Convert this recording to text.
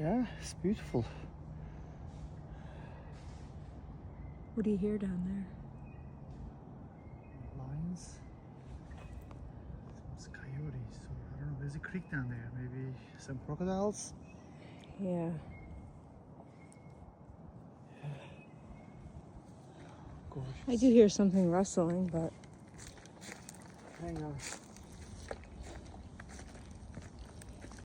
Yeah, it's beautiful. What do you hear down there? Lions. Some coyotes. So I don't know. There's a creek down there. Maybe some crocodiles. Yeah. Gorgeous. I do hear something rustling, but Hang on.